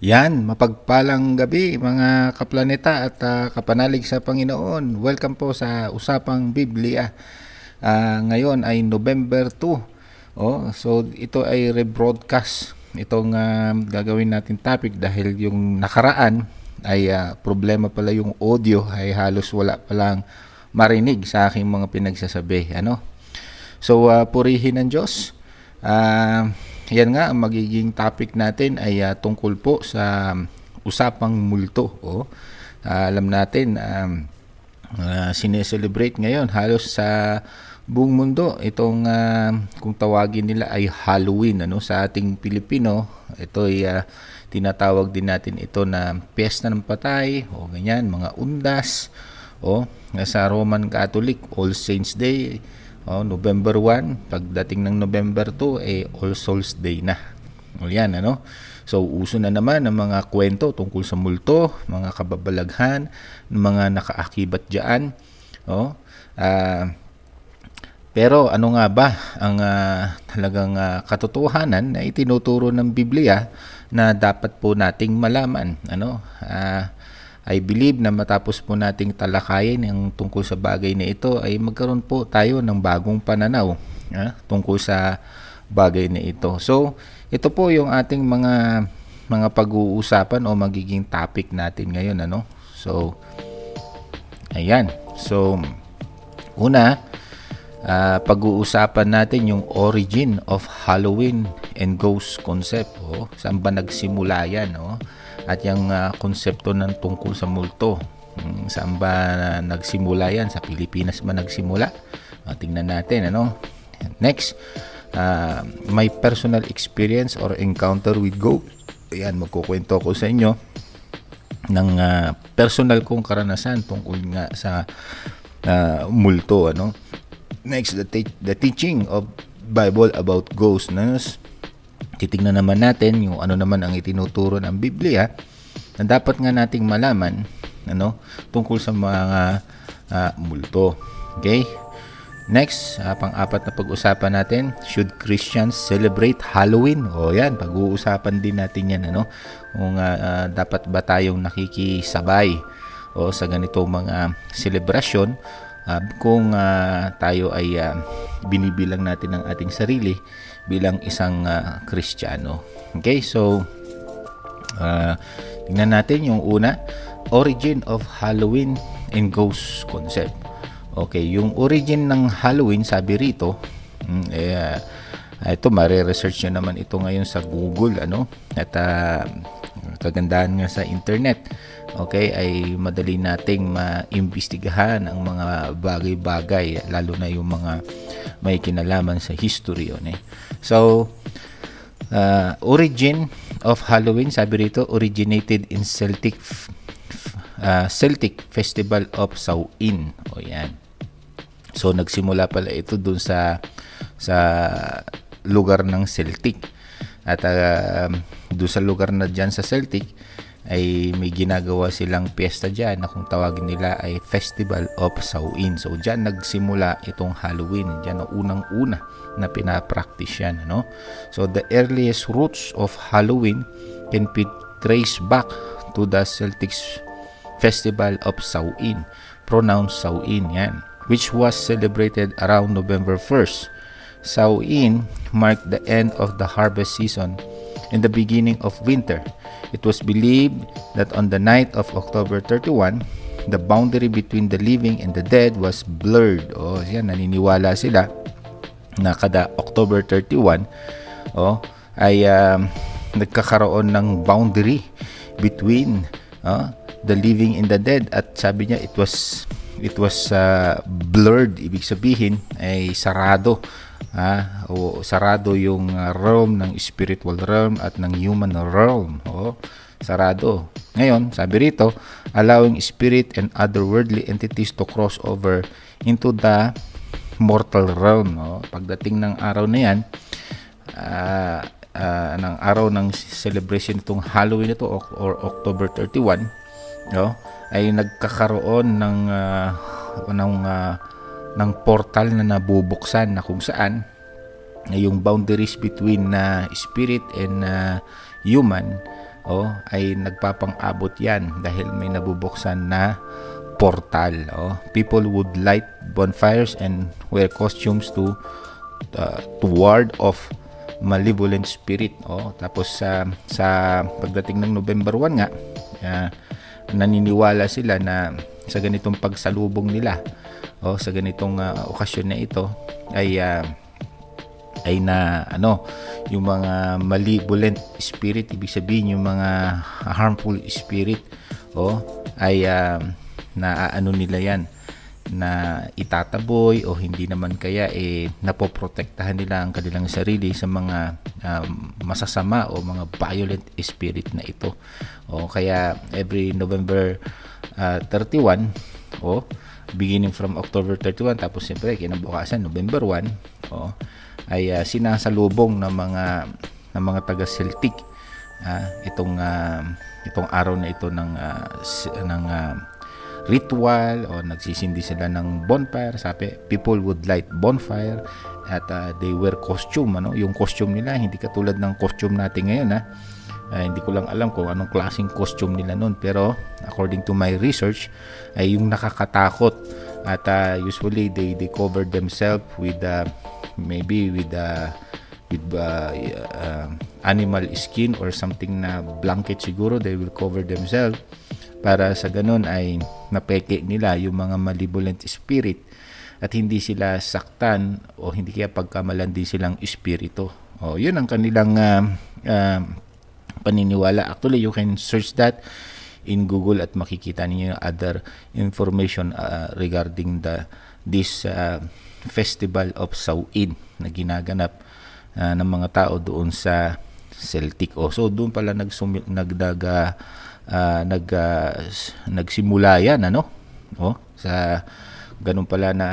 Yan, mapagpalang gabi mga kaplaneta at kapanalig sa Panginoon. Welcome po sa Usapang Biblia. Ngayon ay November 2. So ito ay rebroadcast. Itong gagawin natin topic dahil yung nakaraan ay problema pala yung audio ay halos wala palang marinig sa aking mga pinagsasabi. So purihin ng Diyos. Yan nga, ang magiging topic natin ay tungkol po sa usapang multo. Alam natin, sineselebrate ngayon halos sa buong mundo itong kung tawagin nila ay Halloween. Sa ating Pilipino, ito ay tinatawag din natin ito na Piyesta ng Patay o ganyan, mga undas. Sa Roman Catholic, All Saints Day. November 1, pagdating ng November 2, All Souls Day na. Yan, So, uso na naman ang mga kwento tungkol sa multo, mga kababalaghan, mga nakaakibat dyan. Pero ano nga ba ang talagang katotohanan na itinuturo ng Biblia na dapat po nating malaman? I believe na matapos po nating talakayin ang tungkol sa bagay na ito ay magkaroon po tayo ng bagong pananaw tungkol sa bagay na ito. So, ito po yung ating mga pag-uusapan o magiging topic natin ngayon. So, ayan. So, una, pag-uusapan natin yung origin of Halloween and ghost concept. Saan ba nagsimula yan? At yung konsepto ng tungkol sa multo, saan ba nagsimula yan? Sa Pilipinas ba nagsimula? Tingnan natin. Next, my personal experience or encounter with ghost. Ayan, magkukwento ko sa inyo ng personal kong karanasan tungkol nga sa multo. Next, the teaching of Bible about ghosts. Titingnan naman natin yung ano naman ang itinuturo ng Biblia na dapat nga nating malaman tungkol sa mga multo. Okay? Next, pang-apat na pag-usapan natin, should Christians celebrate Halloween? Yan, pag-uusapan din natin yan. Kung dapat ba tayong nakikisabay sa ganitong mga selebrasyon kung tayo ay binibilang natin ang ating sarili bilang isang Kristiyano. Okay, so tingnan natin yung una, origin of Halloween and ghost concept. Okay, yung origin ng Halloween, sabi rito, ito mare-research nyo naman ito ngayon sa Google, at kagandahan nga sa internet, okay, ay madali nating maimbestigahan ang mga bagay-bagay, lalo na yung mga may kinalaman sa history. So, origin of Halloween, sabi rito, originated in Celtic Festival of Samhain. Yan. So, nagsimula pala ito dun sa lugar ng Celtic. At doon sa lugar na dyan sa Celtic ay may ginagawa silang piyesta dyan na kung tawagin nila ay Festival of Samhain. So dyan nagsimula itong Halloween. Dyan ang unang-una na pinapractice yan. So the earliest roots of Halloween can be traced back to the Celtic Festival of Samhain, pronounced Samhain yan, which was celebrated around November 1st. Samhain marked the end of the harvest season and the beginning of winter. It was believed that on the night of October 31, the boundary between the living and the dead was blurred. Yan, naniniwala sila na kada October 31 ay nagkakaroon ng boundary between the living and the dead, at sabi niya it was blurred. Ibig sabihin ay sarado. Sarado yung realm ng spiritual realm at ng human realm. Sarado. Ngayon, sabi rito, allowing spirit and otherworldly entities to cross over into the mortal realm. Pagdating ng araw na yan, ng araw ng celebration itong Halloween ito or October 31, ay nagkakaroon ng portal na nabubuksan na kung saan yung boundaries between spirit and human ay nagpapang-abot yan dahil may nabubuksan na portal. People would light bonfires and wear costumes to ward off malevolent spirit. Tapos sa pagdating ng November 1 nga, naniniwala sila na sa ganitong pagsalubong nila sa ganitong okasyon na ito ay na yung mga malevolent spirit, ibig sabihin yung mga harmful spirit ay naaano nila yan, na itataboy o hindi naman kaya napoprotektahan nila ang kanilang sarili sa mga masasama o mga violent spirit na ito. Kaya every November 31 beginning from October 31, tapos siyempre kinabukasan November 1 ay sinasalubong ng mga taga Celtic itong araw na ito ng ritual, o nagsisindi sila ng bonfire. Sabi, people would light bonfire at they wear costume. Yung costume nila hindi katulad ng costume natin ngayon. Hindi ko lang alam kung anong klaseng costume nila noon, pero according to my research ay yung nakakatakot. At usually they cover themselves with maybe with animal skin or something na blanket siguro. They will cover themselves para sa ganun ay mapeke nila yung mga malevolent spirit at hindi sila saktan o hindi kaya pagkamalandi silang espiritu. Yun ang kanilang paniniwala. Actually, you can search that in Google at makikita niyo other information regarding this festival of Samhain na ginaganap ng mga tao doon sa Celtic. So doon pala nagsimula yan, sa ganun pala na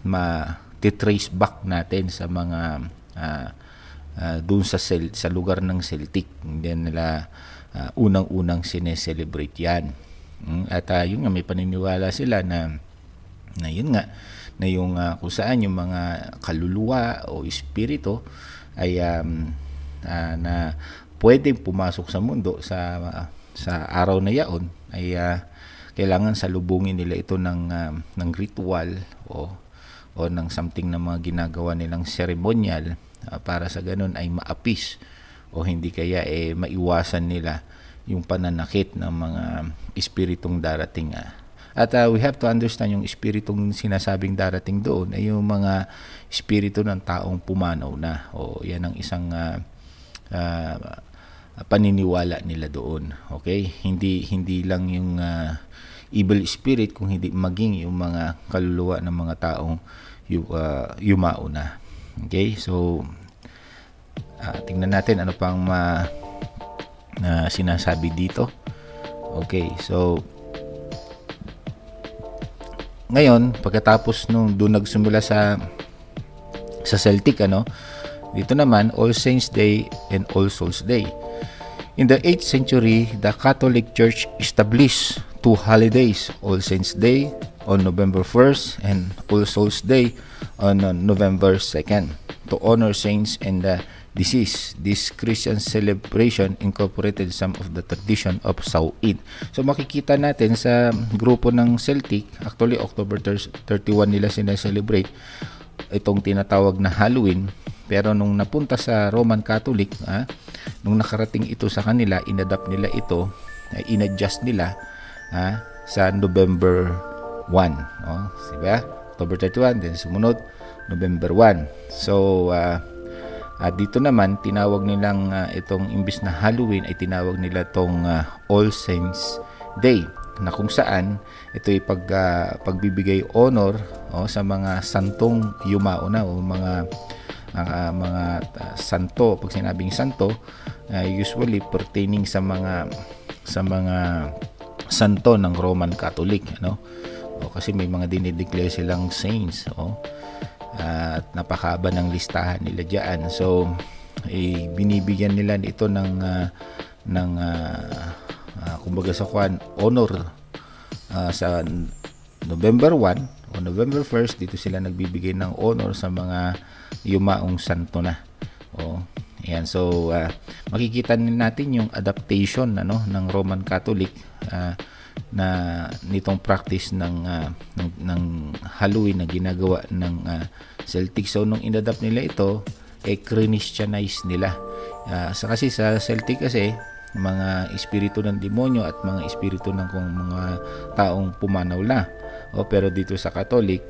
ma-trace back natin sa mga doon sa lugar ng Celtic. Hindi nila unang-unang sineselebrate yan. At yun nga, may paniniwala sila na yun nga, na yung kung saan yung mga kaluluwa o espiritu ay na pwedeng pumasok sa mundo sa araw na yaon ay kailangan salubungin nila ito ng ritual o ng something na mga ginagawa nilang ceremonial para sa ganun ay maapis o hindi kaya maiwasan nila yung pananakit ng mga espiritong darating. At we have to understand yung espiritong sinasabing darating doon ay yung mga espiritu ng taong pumanaw na. Yan ang isang paniniwala nila doon. Okay? Hindi lang yung evil spirit, kung hindi maging yung mga kaluluwa ng mga taong yumao na. Okay? So tingnan natin ano pang sinasabi dito. Okay, so ngayon, pagkatapos nung doon nagsimula sa Celtic, dito naman, All Saints Day and All Souls Day. In the 8th century, the Catholic Church established two holidays, All Saints Day on November 1st and All Souls Day on November 2nd, to honor saints and the deceased. This Christian celebration incorporated some of the tradition of Samhain. So makikita natin sa grupo ng Celtic, actually October 31 nila sineselebrate itong tinatawag na Halloween, pero nung napunta sa Roman Catholic, nung nakarating ito sa kanila, inadapt nila ito, inadjust nila sa November 1. Diba? October 31, then sumunod November 1. So dito naman tinawag nilang itong imbis na Halloween ay tinawag nila itong All Saints Day, na kung saan ito ay pagbibigay honor sa mga santong yumao na o mga santo. Pag sinabing santo, usually pertaining sa mga santo ng Roman Catholic, kasi may mga dinideclare silang saints, at napakahaba ng listahan nila diyan. So binibigyan nila ito ng kumbaga sa honor sa November 1 o November 1st. Dito sila nagbibigay ng honor sa mga yumaong santo na. Ayan, so makikita natin yung adaptation ng Roman Catholic na nitong practice ng Halloween na ginagawa ng Celtic. So nung inadapt nila ito, Christianize nila. Kasi sa Celtic kasi mga espiritu ng demonyo at mga espiritu ng mga taong pumanaw na. Pero dito sa Catholic,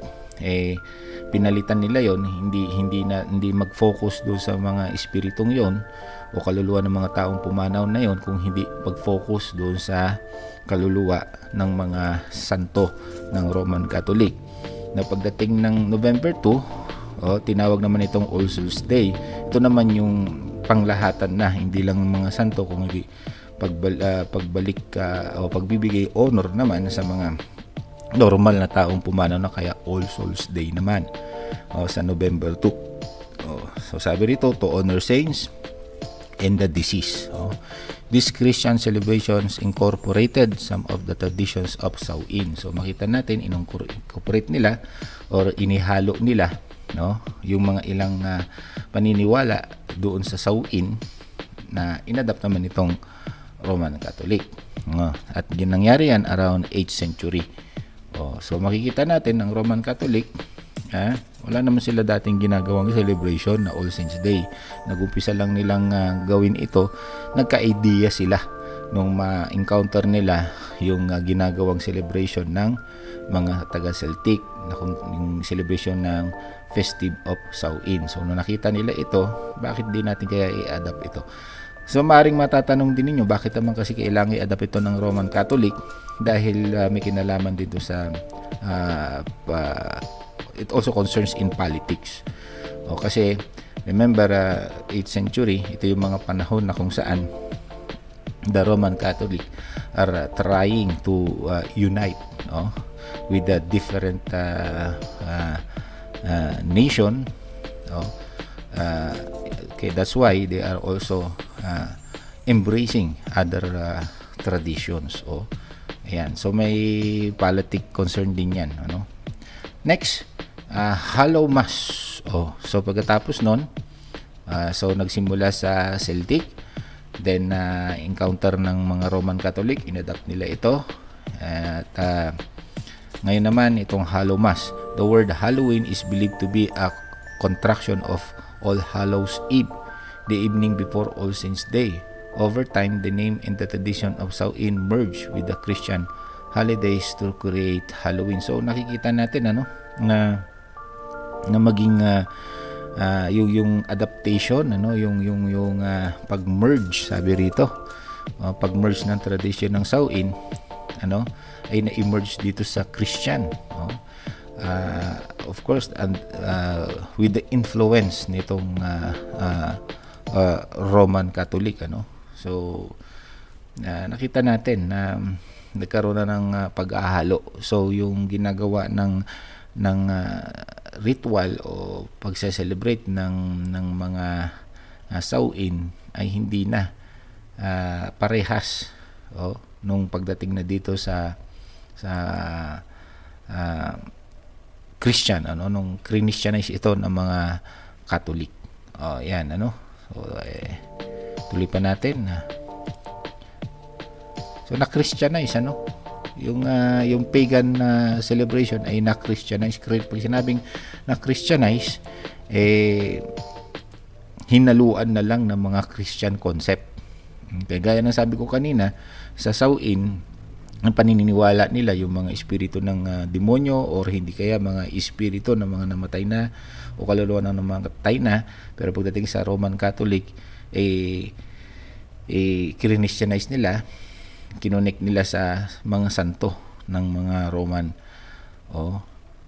pinalitan nila yon, hindi mag-focus doon sa mga espiritong yon o kaluluwa ng mga taong pumanaw na yon, kung hindi mag-focus doon sa kaluluwa ng mga santo ng Roman Catholic. Na pagdating ng November 2, tinawag naman itong All Souls Day. Ito naman yung panglahatan na, hindi lang mga santo, kung hindi pagbalik o pagbibigay honor naman sa mga normal na taong pumanaw na, kaya All Souls Day naman sa November 2. So sabi rito, to honor saints and the deceased. These Christian celebrations incorporated some of the traditions of Samhain. So makita natin, incorporate nila or inihalo nila yung mga ilang paniniwala doon sa Samhain na inadapt naman itong Roman Catholic. At yun nangyari yan around 8th century. So makikita natin ang Roman Catholic, wala naman sila dating ginagawang celebration na All Saints Day. Nag-umpisa lang nilang gawin ito, nagka-idea sila nung ma-encounter nila yung ginagawang celebration ng mga taga-Celtic, yung celebration ng Festive of Samhain. So nung nakita nila ito, bakit di natin kaya i-adapt ito? So maaaring matatanong din ninyo, bakit naman kasi kailangan i-adapt ito ng Roman Catholic? Dahil may kinalaman dito sa it also concerns in politics. Kasi remember, 8th century, ito yung mga panahon na kung saan the Roman Catholic are trying to unite with the different nation. Okay, that's why they are also embracing other traditions. Ayan. So may politic concern din yan. Next, Hallow Mass. So pagkatapos nun, so nagsimula sa Celtic, then encounter ng mga Roman Catholic, inadapt nila ito. At ngayon naman, itong Hallow Mass. The word Halloween is believed to be a contraction of All Hallows Eve, the evening before All Saints Day. Over time, the name and the tradition of Samhain merge with the Christian holidays to create Halloween. So nakikita natin na maging yung adaptation, yung pag-merge, sabi rito, pag-merge ng tradition ng Samhain ay na-emerge dito sa Christian. Of course, and with the influence nitong Roman Catholic. So nakita natin na nagkaroon na ng pag-ahalo. So yung ginagawa ng ritual o pagse-celebrate ng mga Samhain ay hindi na parehas nung pagdating na dito sa Christian, nung Christianize ito ng mga Catholic. Yan, So tuloy pa natin. So na-Christianize, yung pagan celebration ay na-Christianize. Pag sinabing na-Christianize, hinaluan na lang ng mga Christian concept. Okay, gaya ng sabi ko kanina, sa Samhain, ang paniniwala nila yung mga espiritu ng demonyo or hindi kaya mga espiritu ng mga namatay na o kaluluwa ng mga namatay na. Pero pagdating sa Roman Catholic, Christianize nila, kinonek nila sa mga santo ng mga Roman.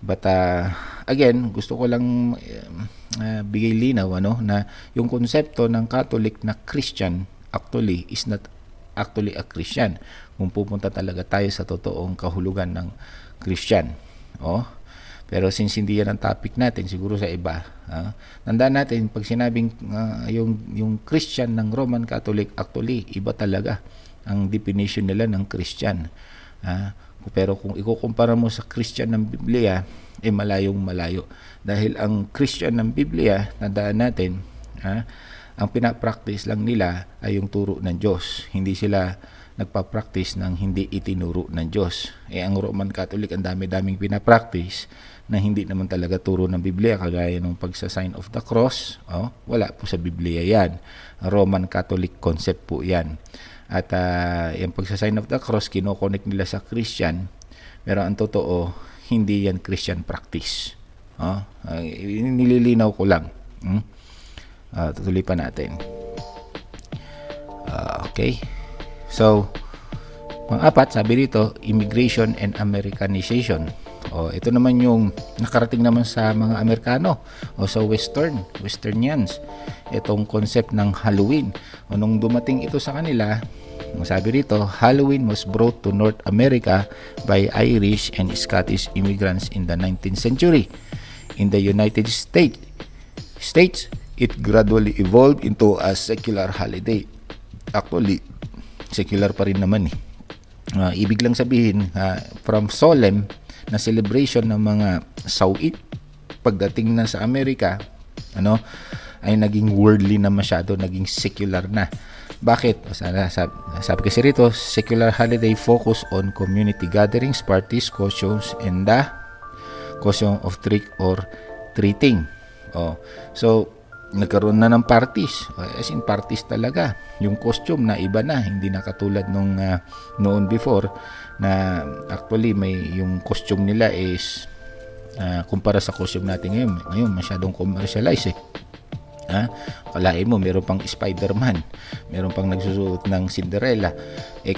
But again, gusto ko lang bigay linaw na yung konsepto ng Catholic na Christian actually is not actually a Christian kung pupunta talaga tayo sa totoong kahulugan ng Christian. Pero since hindi yan ang topic natin, siguro sa iba, tandaan natin, pag sinabing yung Christian ng Roman Catholic, actually, iba talaga ang definition nila ng Christian. Pero kung ikukumpara mo sa Christian ng Biblia, malayong malayo. Dahil ang Christian ng Biblia, tandaan natin, Ang pinapractice lang nila ay yung turo ng Diyos. Hindi sila nagpa-practice ng hindi itinuro ng Diyos. Ang Roman Catholic, ang dami-daming pinapractice na hindi naman talaga turo ng Biblia, kagaya ng pagsa-sign of the cross. Wala po sa Biblia yan. Roman Catholic concept po yan. At yung pagsa-sign of the cross, kinokonek nila sa Christian, pero ang totoo, hindi yan Christian practice. Nililinaw ko lang. Tutuloy pa natin. Okay. So, pang-apat, sabi dito, immigration and Americanization. Ito naman yung nakarating naman sa mga Amerikano o sa Westernians. Itong concept ng Halloween. Nung dumating ito sa kanila, sabi rito, Halloween was brought to North America by Irish and Scottish immigrants in the 19th century. In the United States, it gradually evolved into a secular holiday. Actually, secular pa rin naman ibig lang sabihin, from solemn na celebration ng mga Sauid, pagdating na sa Amerika, ay naging worldly na masyado, naging secular na. Bakit? Sabi kasi rito, secular holiday focus on community gatherings, parties, costumes, and the custom of trick or treating. So, nagkaroon na ng parties. As in parties talaga. Yung costume na iba na, hindi na katulad nung noon before na actually may yung costume nila is kumpara sa costume natin ngayon masyadong commercialized Kalain mo, meron pang Spider-Man, meron pang nagsusuot ng Cinderella.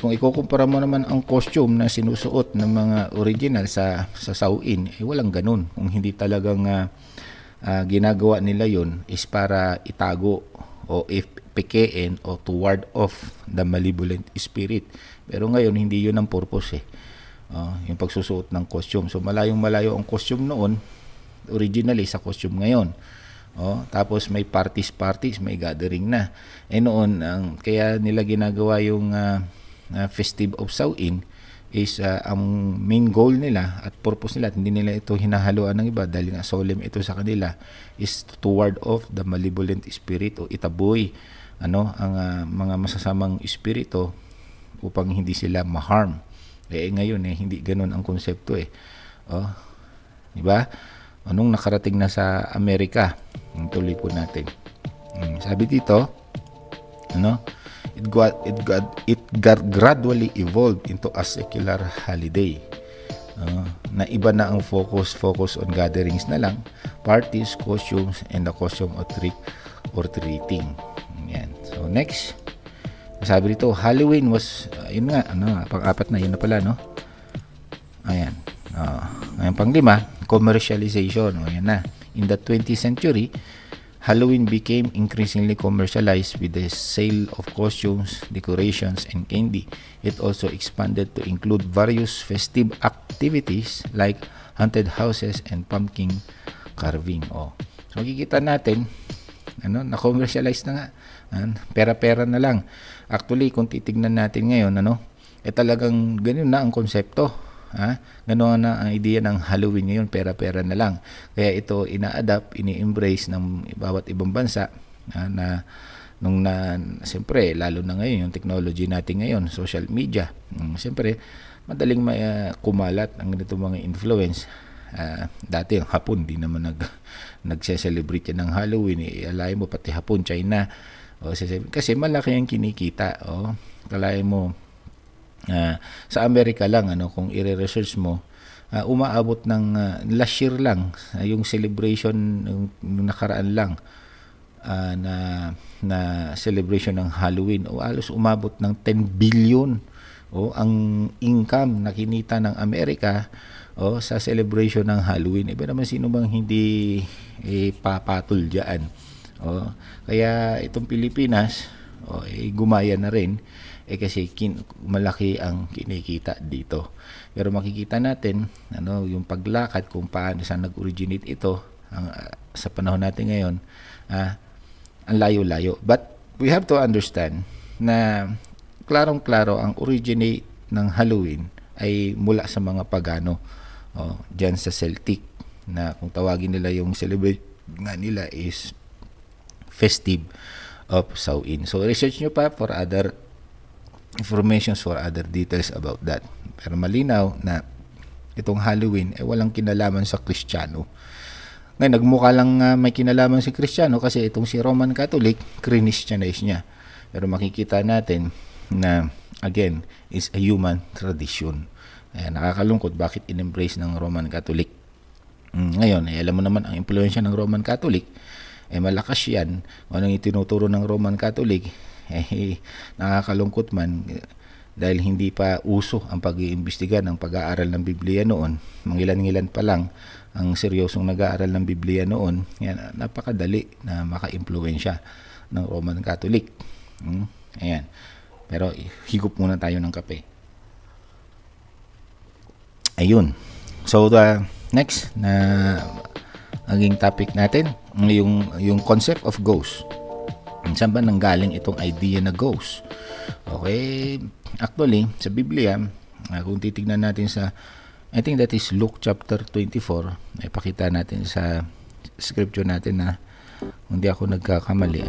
Kung ikukumpara mo naman ang costume na sinusuot ng mga original sa Sauin, walang ganun. Kung hindi talagang ginagawa nila yun is para itago o pikein o to ward off the malevolent spirit. Pero ngayon, hindi yun ang purpose yung pagsusuot ng costume. So malayong-malayo ang costume noon, originally sa costume ngayon. Tapos may parties, may gathering na. Noon, kaya nila ginagawa yung Festive of Sauin is ang main goal nila at purpose nila at hindi nila ito hinahaluan ng iba dahil nga solemn ito sa kanila is to ward off the malevolent spirit o itaboy ang mga masasamang espiritu upang hindi sila ma-harm. Ngayon hindi ganoon ang konsepto di ba? Anong nakarating na sa Amerika? Tuloy po natin. Sabi dito, it gradually evolved into a secular holiday. Na iba na ang focus on gatherings na lang, parties, costumes, and the costume of trick or treating. Yan. So next, sabi dito, Halloween was, yun nga, pang-apat na, yun na pala, no? Ayan. Ngayon pang-lima, commercialization. Yan na. In the 20th century, Halloween became increasingly commercialized with the sale of costumes, decorations, and candy. It also expanded to include various festive activities like haunted houses and pumpkin carving. So makikita natin, na-commercialize na nga. Pera-pera na lang. Actually, kung titignan natin ngayon, talagang ganun na ang konsepto. Ganoon na ang idea ng Halloween ngayon, pera-pera na lang. Kaya ito ina-adapt, ini-embrace ng bawat ibang bansa siyempre, lalo na ngayon yung technology natin ngayon, social media. Siyempre, madaling kumalat ang ganito mga influence. Dati yung Hapon, di naman nagse-celebrate yan ng Halloween. Alayin mo, pati Hapon, China. Kasi malaki ang kinikita. Alayin mo, sa Amerika lang, kung i-research mo, umaabot ng last year lang, yung celebration ng nakaraan lang na celebration ng Halloween, halos umabot ng 10 billion ang income na kinita ng Amerika sa celebration ng Halloween. Iba naman sino bang hindi papatol dyan. Kaya itong Pilipinas gumaya na rin kasi malaki ang kinikita dito. Pero makikita natin yung paglakad kung paano saan nag-originate ito sa panahon natin ngayon, ang layo-layo. But we have to understand na klarong-klaro ang originate ng Halloween ay mula sa mga pagano dyan sa Celtic, na kung tawagin nila yung celebrate nga nila is festive of Samhain. So research nyo pa for other information, for other details about that. Pero malinaw na itong Halloween walang kinalaman sa Kristiyano. Ngayon, nagmukha lang may kinalaman si Kristiyano kasi itong si Roman Catholic, Christianize niya. Pero makikita natin na, again, is a human tradition. Ayan, nakakalungkot bakit in-embrace ng Roman Catholic. Ngayon, alam mo naman ang impluensya ng Roman Catholic, malakas yan. Anong itinuturo ng Roman Catholic, nakakalungkot man dahil hindi pa uso ang pag-iimbestiga ng pag-aaral ng Biblia noon. Mangilan-ngilan pa lang ang seryosong nag-aaral ng Biblia noon. Yan, napakadali na maka-impluensya ng Roman Catholic. Ayan. Pero higop muna tayo ng kape. Ayun. So the next na naging topic natin, yung concept of ghost. Saan ba nanggaling itong idea na ghost? Okay, actually sa Biblia, kung titignan natin sa, I think that is Luke chapter 24, ipakita natin sa scripture natin na hindi ako nagkakamali,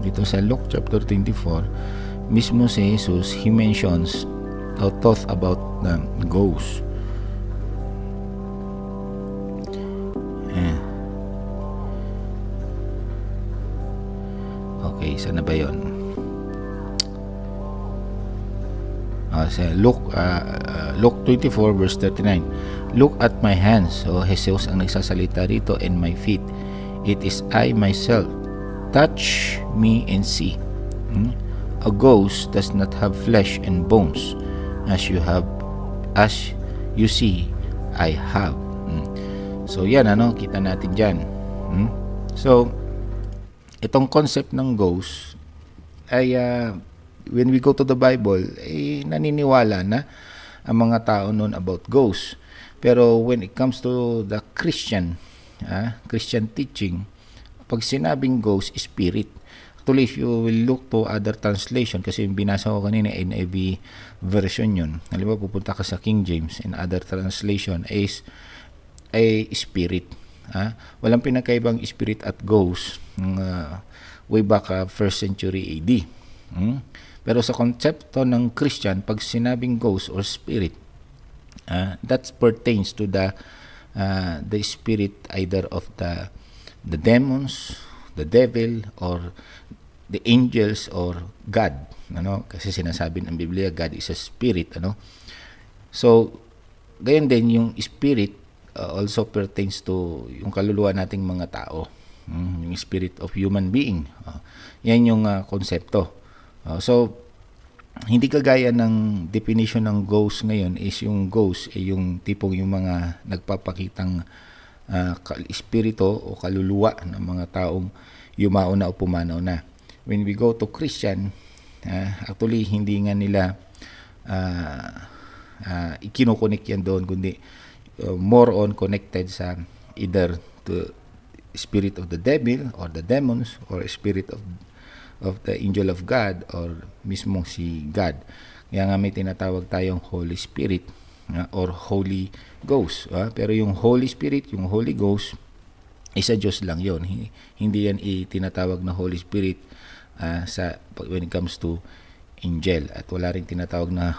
dito sa Luke chapter 24 mismo si Jesus, he mentions or thought about the ghost. Okay, sana ba yun? Sa Luke 24 verse 39, look at my hands. So Jesus ang nagsasalita rito, and my feet, it is I myself, touch me and see. A ghost does not have flesh and bones as you see I have. So yan, kita natin dyan. So itong concept ng ghost ay when we go to the Bible, naniniwala na ang mga tao noon about ghosts. Pero when it comes to the Christian teaching, pag sinabing ghost, spirit. Actually, if you will look to other translation, kasi yung binasa ko kanina, NIV version yun. Halimbawa, pupunta ka sa King James, and other translation is a spirit. Walang pinakaibang spirit at ghost way back 1st century AD. Pero sa konsepto ng Christian, pag sinabing ghost or spirit, that pertains to the spirit either of the demons, the devil, or the angels, or God. Kasi sinasabi ng Biblia, God is a spirit. So, gayon din yung spirit also pertains to yung kaluluwa nating mga tao. Yung spirit of human being. Yan yung konsepto. So, hindi kagaya ng definition ng ghost ngayon is yung ghost yung tipong yung mga nagpapakitang espiritu o kaluluwa ng mga taong yumao na o pumanaw na. When we go to Christian, actually hindi nga nila ikinukonek yan doon, kundi more on connected sa either to spirit of the devil or the demons, or spirit of the angel of God, or mismo si God. Kaya nga may tinatawag tayong Holy Spirit or Holy Ghost. Pero yung Holy Spirit, yung Holy Ghost, isa Diyos lang yon. Hindi yan itinatawag na Holy Spirit when it comes to angel. At wala rin tinatawag na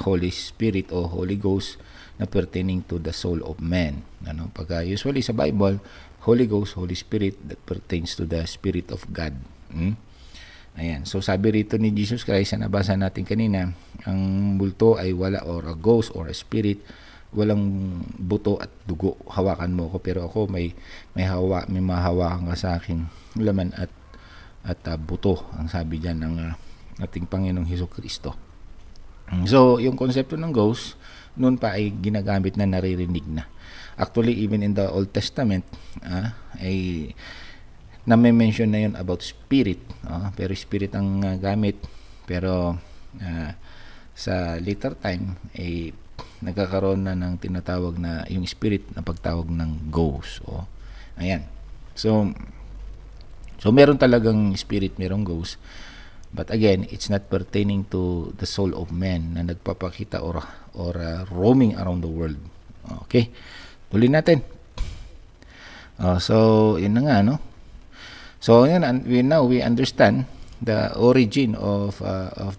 Holy Spirit o Holy Ghost na pertaining to the soul of man. Pagka usually sa Bible, Holy Ghost, Holy Spirit, that pertains to the Spirit of God. Ayan. So sabi rito ni Jesus Christ, na nabasa natin kanina, ang multo ay wala, or a ghost or a spirit, walang buto at dugo. Hawakan mo ko, pero ako may mahawakan ka sa akin laman at buto, ang sabi diyan ng ating Panginoong Hesukristo. So yung konsepto ng ghost noon pa ay ginagamit na, naririnig na. Actually, even in the Old Testament, ay name-mention na yun about spirit. Pero spirit ang gamit. Pero sa later time, ay nagkakaroon na ng tinatawag na yung spirit na pagtawag ng ghost. Ayan. So meron talagang spirit, merong ghost. But again, it's not pertaining to the soul of man na nagpapakita or roaming around the world. Okay. Tuloy natin. So, yun na nga, So yan, we understand the origin of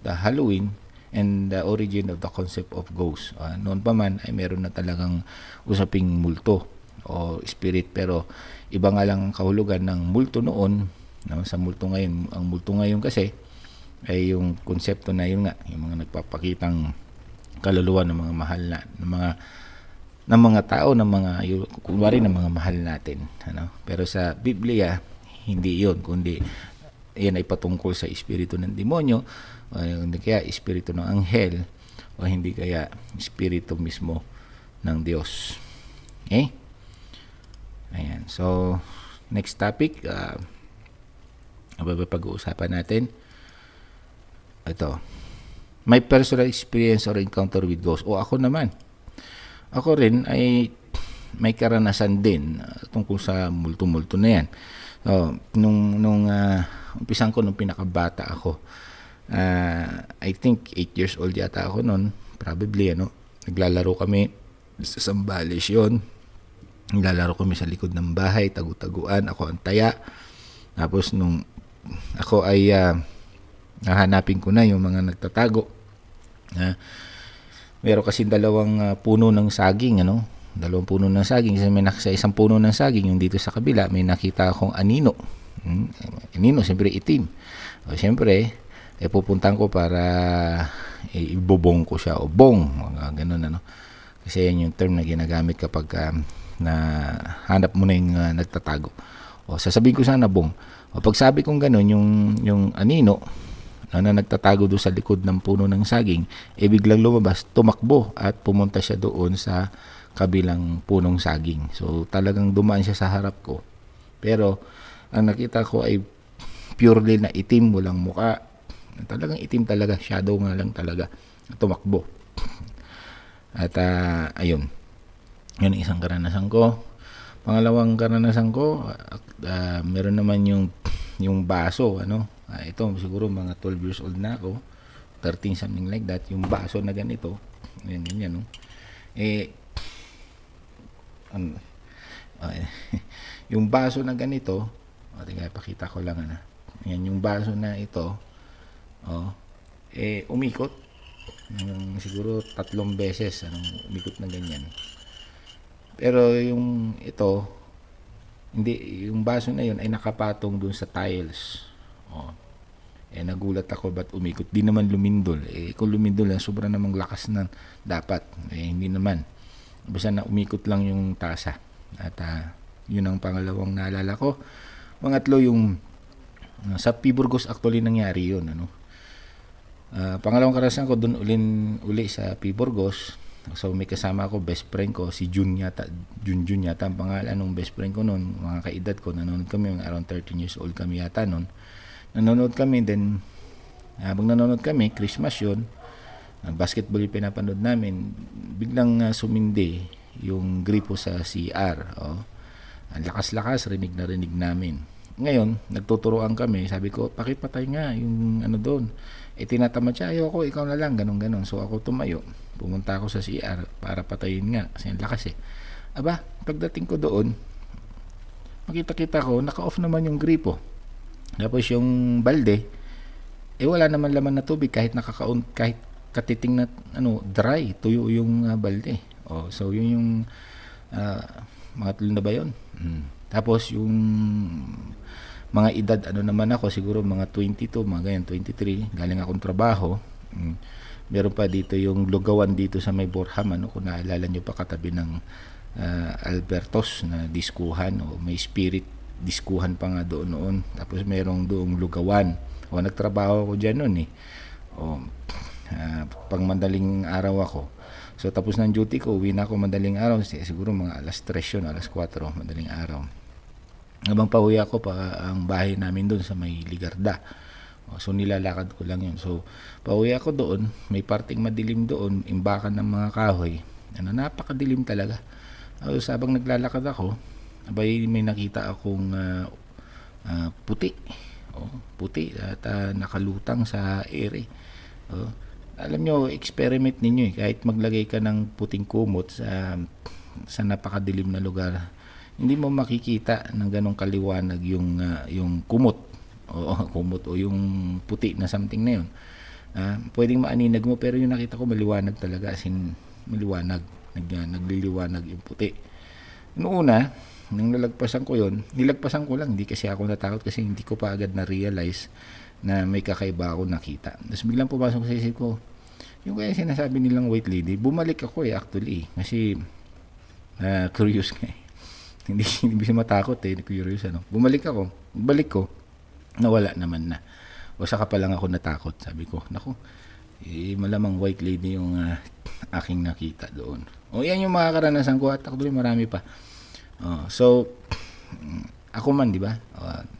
the Halloween and the origin of the concept of ghost. Noon pa man ay meron na talagang usaping multo o spirit, pero iba nga lang ang kahulugan ng multo noon, no, sa multo ngayon. Ang multo ngayon kasi ay yung konsepto na yun nga, yung mga nagpapakitang kaluluwa ng mga mahal na ng mga tao, ng mga kunwari ng mga mahal natin, ano. Pero sa Biblia hindi yun, kundi yan ay patungkol sa espiritu ng demonyo, o hindi kaya espiritu ng anghel, o hindi kaya espiritu mismo ng Diyos. Okay? Ayan. So next topic, pag-uusapan natin ito, my personal experience or encounter with ghosts. O ako naman, ako rin ay may karanasan din tungkol sa multo-multo na yan. So, nung umpisan ko, nung pinakabata ako, I think 8 years old yata ako noon, probably, naglalaro kami sa Sambales yun. Naglalaro kami sa likod ng bahay, tagu-taguan, ako ang taya. Tapos nung ako ay hahanapin ko na yung mga nagtatago. Meron kasi dalawang puno ng saging, dalawang puno ng saging. Sa isang puno ng saging, yung dito sa kabila, may nakita akong anino. Anino, siyempre itim. O, siyempre, pupuntahan ko para ibobong ko siya, o bong, ganun, Kasi yan yung term na ginagamit kapag na hanap mo na yung nagtatago. O, sasabihin ko sana bong. O, pag sabi kong ganun, yung anino, na nagtatago doon sa likod ng puno ng saging, biglang lumabas, tumakbo at pumunta siya doon sa kabilang punong saging. So talagang dumaan siya sa harap ko. Pero ang nakita ko ay purely na itim, walang muka. Talagang itim talaga, shadow nga lang talaga. Tumakbo. At ayun. Yun ang isang karanasan ko. Pangalawang karanasan ko, meron naman yung baso, ito siguro mga 12 years old na ako, 13, something like that. Yung baso na ganito, ganyan, yung baso na ganito, pakita ko lang, yan, yung baso na ito, umikot, siguro 3 beses, umikot na ganyan. Pero yung ito, hindi, yung baso na yun ay nakapatong dun sa tiles. Nagulat ako ba't umikot, di naman lumindol. Kung lumindol, sobrang namang lakas na dapat, hindi naman, basta na umikot lang yung tasa. At yun ang pangalawang naalala ko. Pangatlo, yung sa P. Burgos actually nangyari yun, pangalawang karanasan ko doon uli sa P. Burgos. So may kasama ako, best friend ko, si Jun yata ang pangalan ng best friend ko noon, mga kaedad ko. Nanonood kami, around 13 years old kami yata noon. Nanonood kami, then habang nanonood kami, Christmas yun, basketball yung pinapanood namin, biglang sumindi yung gripo sa CR. Ang lakas-lakas, rinig na rinig namin. Ngayon, nagtuturoan kami, sabi ko, pakipatay nga yung doon. Tinatamad siya, ayoko, ikaw na lang, ganun-ganun. So ako tumayo, pumunta ako sa CR para patayin nga, kasi ang lakas Aba, pagdating ko doon, makita-kita ko, naka-off naman yung gripo. Tapos yung balde, wala naman laman na tubig, kahit kahit katiting na dry, tuyo yung balde. So yun yung mga tulo na ba yun? Tapos yung mga edad, naman ako, siguro mga 22, mga ganyan, 23, galing akong trabaho. Meron pa dito yung lugawan dito sa may Borham, kung naalala nyo pa, katabi ng Albertos na diskuhan, may spirit diskuhan pa nga doon noon. Tapos merong doong lugawan. Nagtrabaho ako dyan noon pang madaling araw ako. So tapos ng duty ko, uwi na ako madaling araw, siguro mga alas 3 yun, alas 4, madaling araw. Habang pauwi ako pa ang bahay namin doon sa may Ligarda. So nilalakad ko lang yun. So pauwi ako doon, may parting madilim doon, imbakan ng mga kahoy. Napakadilim talaga. So habang naglalakad ako, abay may nakita akong puti. Puti at nakalutang sa ere. Alam nyo, experiment ninyo kahit maglagay ka ng puting kumot sa napakadilim na lugar, hindi mo makikita ng ganong kaliwanag yung kumot o kumot o yung puti na something na yun. Pwedeng maaninag mo, pero yung nakita ko maliwanag talaga, as in maliwanag, nagliliwanag yung puti. Noong una, nang nilagpasan ko lang, hindi kasi ako natakot kasi hindi ko pa agad na-realize na may kakaiba ako nakita. Tapos biglang pumasok sa isip ko, yung kaya sinasabi nilang white lady, bumalik ako actually, kasi curious nga hindi siya matakot curious Bumalik ko, nawala naman na. O saka pa lang ako natakot, sabi ko, naku, malamang white lady yung aking nakita doon. O yan yung mga karanasan ko, at actually marami pa. So, ako man, di ba?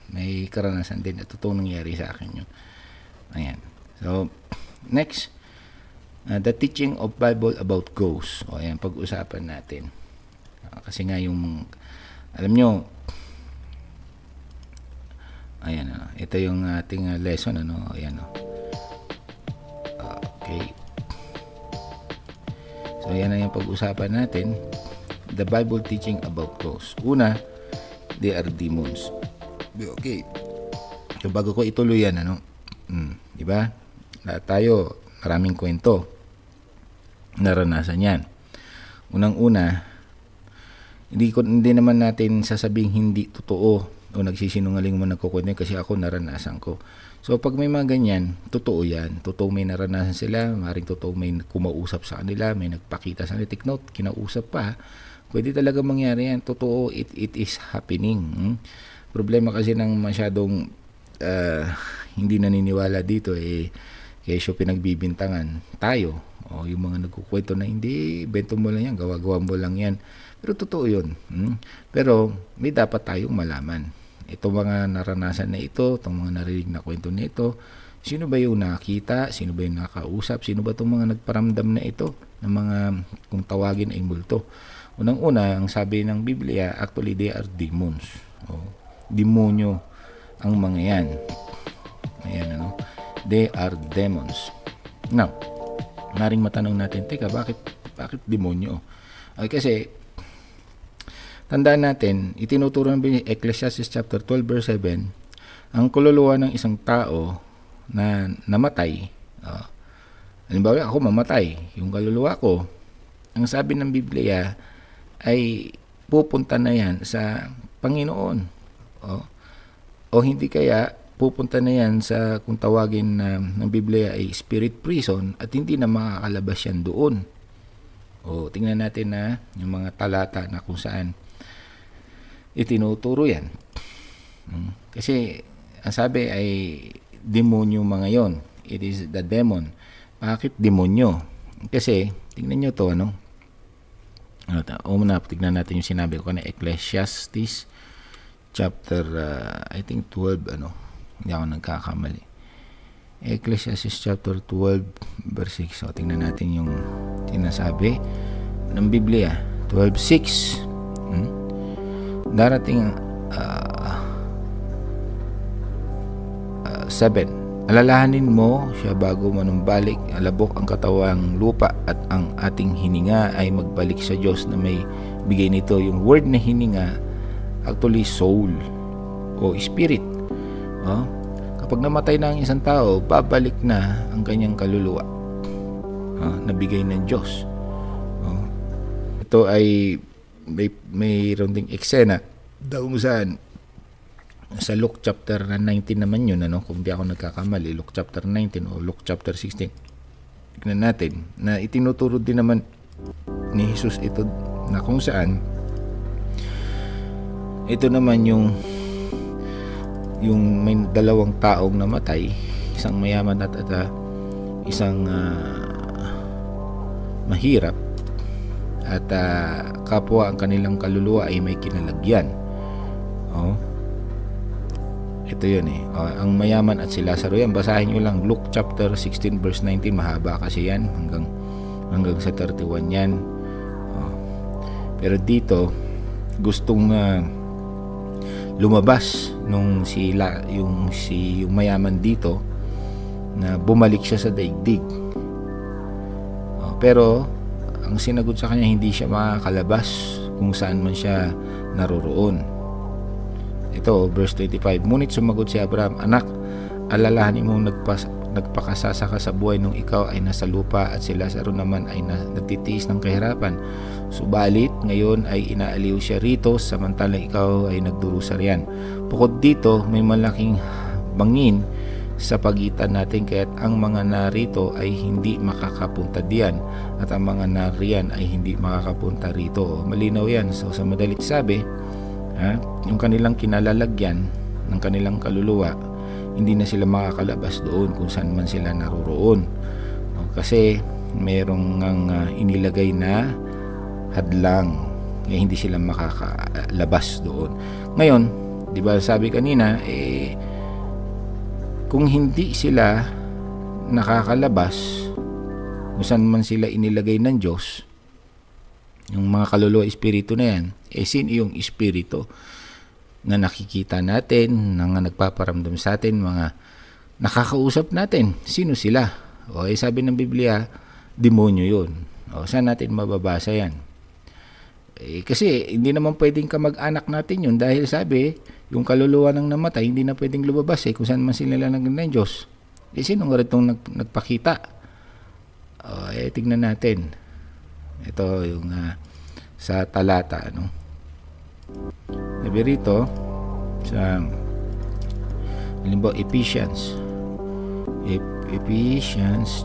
May karanasan din at totoong nangyari sa akin yun. Ayan. So, next, the teaching of Bible about ghosts. Ayan, pag-usapan natin. Kasi nga yung, alam nyo, ayan, ito yung ating lesson, ayan, okay. So, ayan na yung pag-usapan natin. The Bible teaching about ghosts. Una, they are demons. Okay. So, bago ko ituloy yan, di ba? Lahat tayo, maraming kwento. Naranasan yan. Unang-una, hindi naman natin sasabing hindi totoo o nagsisinungaling mo nagkukwento kasi ako naranasan ko. So pag may mga ganyan, totoo yan. Totoo may naranasan sila, maring totoo may kumausap sa kanila, may nagpakita sa kanila. Take note, kinausap pa. Pwede talaga mangyari yan. Totoo, it is happening. Problema kasi ng masyadong hindi naniniwala dito kesyo pinagbibintangan tayo. O yung mga nagkukwento na hindi, bento mo lang yan, gawa-gawa mo lang yan. Pero totoo yun. Pero may dapat tayong malaman. Itong mga naranasan na ito, itong mga narinig na kwento na ito, sino ba yung nakita, sino ba yung nakausap, sino ba itong mga nagparamdam na ito, ng mga kung tawagin ay multo. Unang-una, ang sabi ng Biblia, actually they are demons. Demonyo ang mga yan. Ayan, they are demons. Now, maring matanong natin, teka, bakit demonyo? Kasi tandaan natin, itinuturo ng Ecclesiastes chapter 12 verse 7, ang kaluluwa ng isang tao na namatay, halimbawa ako mamatay, yung kaluluwa ko, ang sabi ng Biblia ay pupunta na yan sa Panginoon. O hindi kaya pupunta na yan sa, kung tawagin ng Biblia ay spirit prison, at hindi na makakalabas yan doon. Tingnan natin na yung mga talata na kung saan itinuturo yan. Kasi ang sabi ay demonyo mga yon. It is the demon. Bakit demonyo? Kasi tingnan nyo to, una, tignan natin yung sinabi ko na Ecclesiastes chapter I think 12, hindi ako nagkakamali. Ecclesiastes chapter 12 verse 6. So tingnan natin yung sinasabi ng Biblia. 12:6. Darating 7. Alalahanin mo siya bago manumbalik, alabok ang katawang lupa at ang ating hininga ay magbalik sa Diyos na may bigay nito. Yung word na hininga, actually soul o spirit. Kapag namatay na ang isang tao, babalik na ang kanyang kaluluwa na bigay ng Diyos. Ito ay mayroon ding eksena daw saan sa Luke chapter 19 naman yun, kung di ako nagkakamali, Luke chapter 19 o Luke chapter 16. Tignan natin na itinuturo din naman ni Jesus ito, na kung saan ito naman yung may dalawang taong namatay, isang mayaman at isang mahirap, at kapwa ang kanilang kaluluwa ay may kinalagyan. Ito yun ang mayaman at si Lazaro yan. Basahin nyo lang Luke chapter 16 verse 19, mahaba kasi yan hanggang sa 31 yan. Pero dito gustong lumabas nung yung mayaman dito na bumalik siya sa daigdig. Pero ang sinagot sa kanya, hindi siya makakalabas kung saan man siya naroroon. Ito, verse 25. Ngunit sumagot si Abraham, Anak, alalahanin mong nagpakasasa ka sa buhay nung ikaw ay nasa lupa at si Lazaro naman ay nagtitiis ng kahirapan. Subalit, ngayon ay inaaliw siya rito samantalang ikaw ay nagdurusa riyan. Bukod dito, may malaking bangin sa pagitan natin kaya't ang mga narito ay hindi makakapunta diyan at ang mga nariyan ay hindi makakapunta rito. Malinaw yan. So sa madalit sabi, yung kanilang kinalalagyan ng kanilang kaluluwa, hindi na sila makakalabas doon kung saan man sila naroroon. Kasi mayroong inilagay na hadlang, hindi sila makakalabas doon. Ngayon, di ba sabi kanina, kung hindi sila nakakalabas kung saan man sila inilagay ng Diyos, yung mga kaluluwa espiritu na yan, sino yung espiritu na nakikita natin, na nagpaparamdam sa atin, mga nakakausap natin, sino sila? Sabi ng Biblia, demonyo yun. Saan natin mababasa yan? Kasi hindi naman pwedeng kamag-anak natin yun dahil sabi, yung kaluluwa ng namatay, hindi na pwedeng lumabas kung saan man sila lang ng Diyos. Sino nga rin itong nagpakita? Tignan natin. Ito yung sa talata. Sabi rito, sa halimbawa Ephesians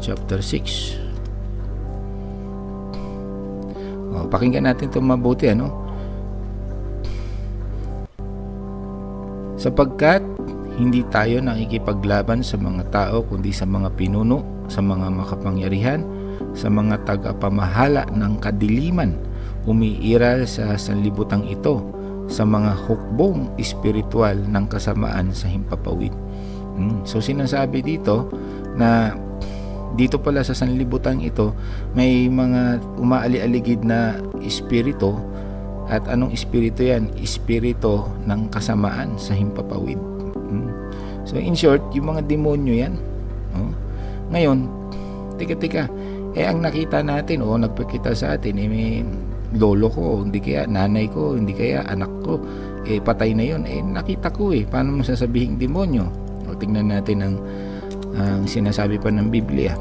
chapter 6. Pakinggan natin ito mabuti, sapagkat hindi tayo nakikipaglaban sa mga tao kundi sa mga pinuno, sa mga makapangyarihan, sa mga tagapamahala ng kadiliman, umiiral sa sanlibutang ito, sa mga hukbong espiritual ng kasamaan sa himpapawid. So sinasabi dito na dito pala sa sanlibutan ito may mga umaali-aligid na espiritu. At anong espiritu yan? Espiritu ng kasamaan sa himpapawid. So in short, yung mga demonyo yan. Ngayon, tika, ang nakita natin nagpakita sa atin, may lolo ko, hindi kaya nanay ko, hindi kaya anak ko, patay na yun. Nakita ko paano mo sasabihin demonyo? Tingnan natin ang sinasabi pa ng Biblia.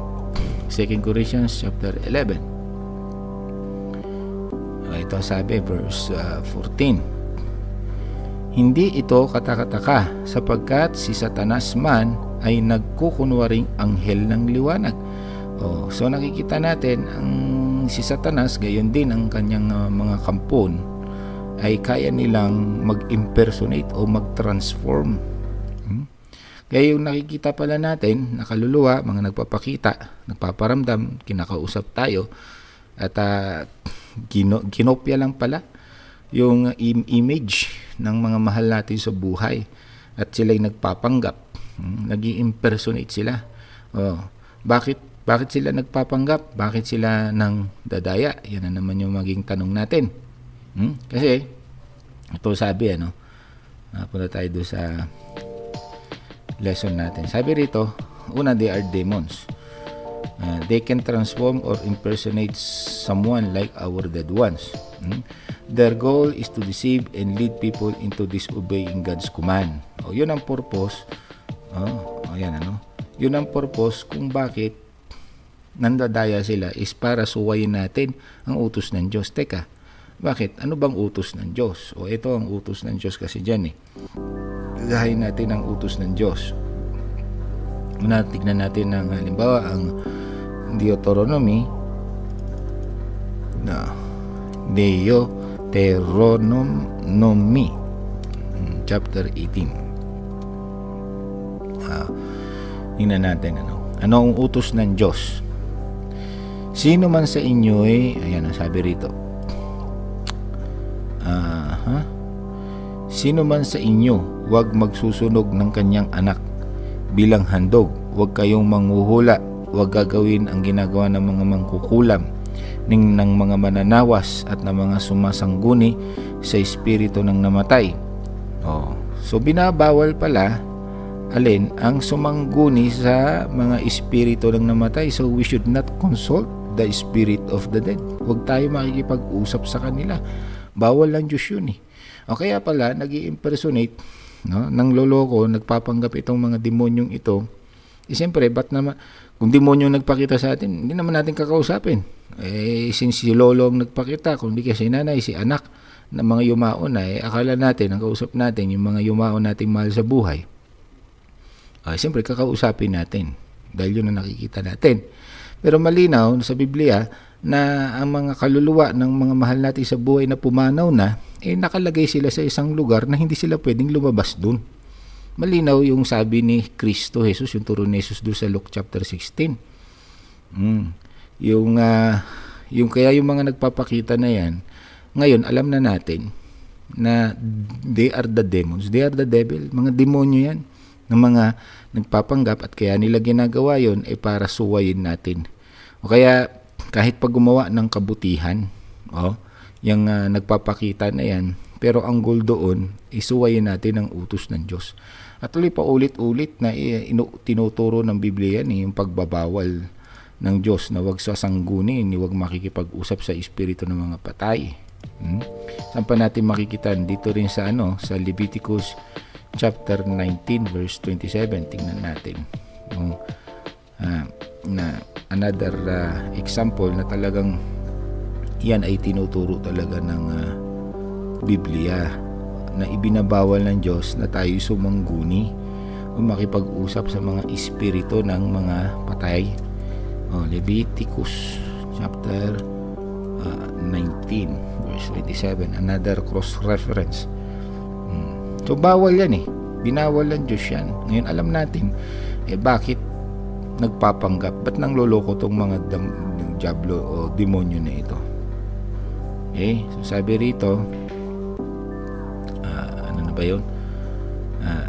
2 Corinthians chapter 11. Ito sabi, verse 14. Hindi ito katakataka sapagkat si Satanas man ay nagkukunwaring anghel ng liwanag. So nakikita natin ang si Satanas, gayon din ang kanyang mga kampon ay kaya nilang mag-impersonate o mag-transform. Kaya yung nakikita pala natin na kaluluwa, mga nagpapakita, nagpaparamdam, kinakausap tayo at ginopya lang pala yung image ng mga mahal natin sa buhay at sila'y nagpapanggap, nag-i-impersonate sila. Bakit sila nagpapanggap? Bakit sila nang dadaya? Yan na naman yung maging tanong natin. Kasi ito sabi, punta tayo doon sa lesson natin. Sabi rito, una, they are demons. They can transform or impersonate someone like our dead ones. Their goal is to deceive and lead people into disobeying God's command. Yun ang purpose. Yun ang purpose kung bakit nandadaya sila is para suwayin natin ang utos ng Diyos. Teka, bakit? Ano bang utos ng Diyos? Ito ang utos ng Diyos kasi dyan gagahin natin ang utos ng Diyos. Tignan natin ang halimbawa ang Deuteronomy chapter 18. Tingnan natin ano ang utos ng Diyos. Sino man sa inyo ayan ang sabi rito, sino man sa inyo huwag magsusunog ng kanyang anak bilang handog, huwag kayong manghuhula, huwag gagawin ang ginagawa ng mga mangkukulam, ng mga mananawas at ng mga sumasangguni sa espiritu ng namatay. So binabawal pala ang sumangguni sa mga espiritu ng namatay. So we should not consult the spirit of the dead. Huwag tayo makikipag-usap sa kanila. Bawal lang Diyos yun O kaya pala, nag-i-impersonate, no, ng loloko, nagpapanggap itong mga demonyong ito. Siyempre, ba't naman, kung demonyo nagpakita sa atin, hindi naman natin kakausapin. Since si lolo ang nagpakita, kung hindi kasi nanay, si anak, ng mga yumao na, akala natin, ang kausap natin, yung mga yumao nating mahal sa buhay. Siyempre, kakausapin natin. Dahil yun ang nakikita natin. Pero malinaw sa Biblia na ang mga kaluluwa ng mga mahal natin sa buhay na pumanaw na, nakalagay sila sa isang lugar na hindi sila pwedeng lumabas dun. Malinaw yung sabi ni Kristo Jesus, yung turo ni Jesus doon sa Luke chapter 16. Yung kaya yung mga nagpapakita na yan, ngayon alam na natin na they are the demons, they are the devil, mga demonyo yan, ng mga nagpapanggap, at kaya nila ginagawa yon para suwayin natin. O kaya kahit pag gumawa ng kabutihan, yung nagpapakita na yan, pero ang goal doon, isuwayin natin ang utos ng Diyos. At tuloy pa ulit-ulit na tinuturo ng Biblia yan, yung pagbabawal ng Diyos na huwag sasanggunin, huwag makikipag-usap sa espiritu ng mga patay. Saan pa natin makikita? Dito rin sa sa Leviticus chapter 19 verse 27. Tingnan natin. Na another example na talagang yan ay tinuturo talaga ng Biblia na ibinabawal ng Diyos na tayo sumangguni o makipag-usap sa mga espiritu ng mga patay. Leviticus chapter 19 verse 27, another cross reference. So bawal yan binawal ng Diyos yan. Ngayon alam natin bakit nagpapanggap, ba't nang loloko tong mga diablo o demonyo na ito. So sabi rito, ano na ba yun?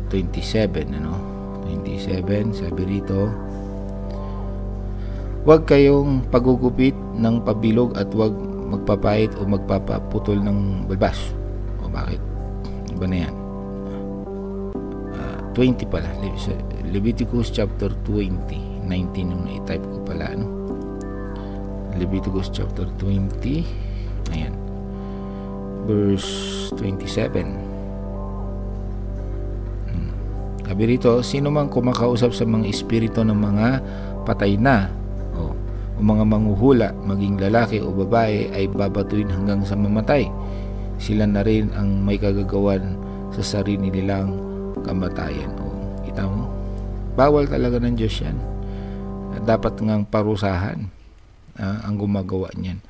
27, 27, sabi rito, huwag kayong pagugupit ng pabilog at huwag magpapait o magpapaputol ng balbas. O bakit? Iba na yan. 20 pala. Leviticus chapter 20. 19 nung na-type ko pala. Leviticus chapter 20. Ayan. Verse 27. Sabi rito, sino mang kumakausap sa mga espiritu ng mga patay na o mga manghuhula, maging lalaki o babae, ay babatuin hanggang sa mamatay. Sila na rin ang may kagagawan sa sarili nilang kamatayan. Kita mo? Bawal talaga ng Diyos yan. Dapat ngang parusahan ang gumagawa niyan.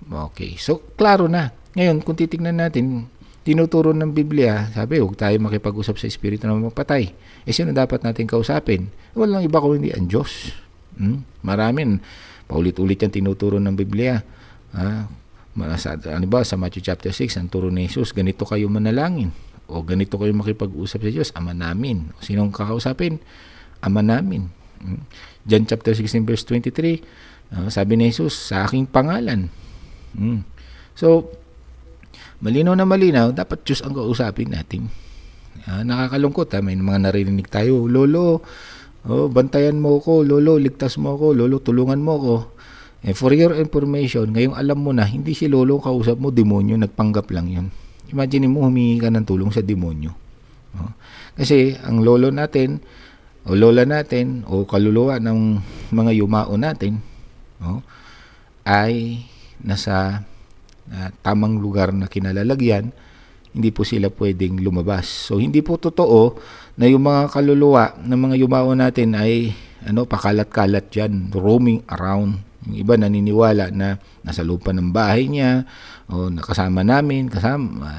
Okay. So, klaro na. Ngayon, kung titignan natin, tinuturo ng Biblia, sabi, huwag tayo makipag-usap sa espiritu ng mga patay. Sino dapat natin kausapin? Walang iba kung hindi ang Diyos. Maraming paulit-ulit yan tinuturo ng Biblia. Sa Matthew chapter 6, ang turo ni Jesus, ganito kayo manalangin. O ganito kayo makipag-usap sa Diyos, Ama namin. O sinong kakausapin? Ama namin. John chapter 16 verse 23, sabi ni Jesus, sa aking pangalan. So, malinaw na malinaw, dapat Diyos ang kausapin natin. Nakakalungkot, may mga narinig tayo, Lolo, bantayan mo ko, Lolo, ligtas mo ko, Lolo, tulungan mo ko. For your information, ngayong alam mo na, hindi si Lolo kausap mo, demonyo, nagpanggap lang yun. Imagine mo, humingi ka ng tulong sa demonyo. Kasi ang lolo natin, o lola natin, o kaluluwa ng mga yumao natin, ay nasa tamang lugar na kinalalagyan, hindi po sila pwedeng lumabas. So, hindi po totoo na yung mga kaluluwa ng mga yumao natin ay pakalat-kalat dyan, roaming around. Yung iba naniniwala na nasa lupa ng bahay niya o nakasama namin,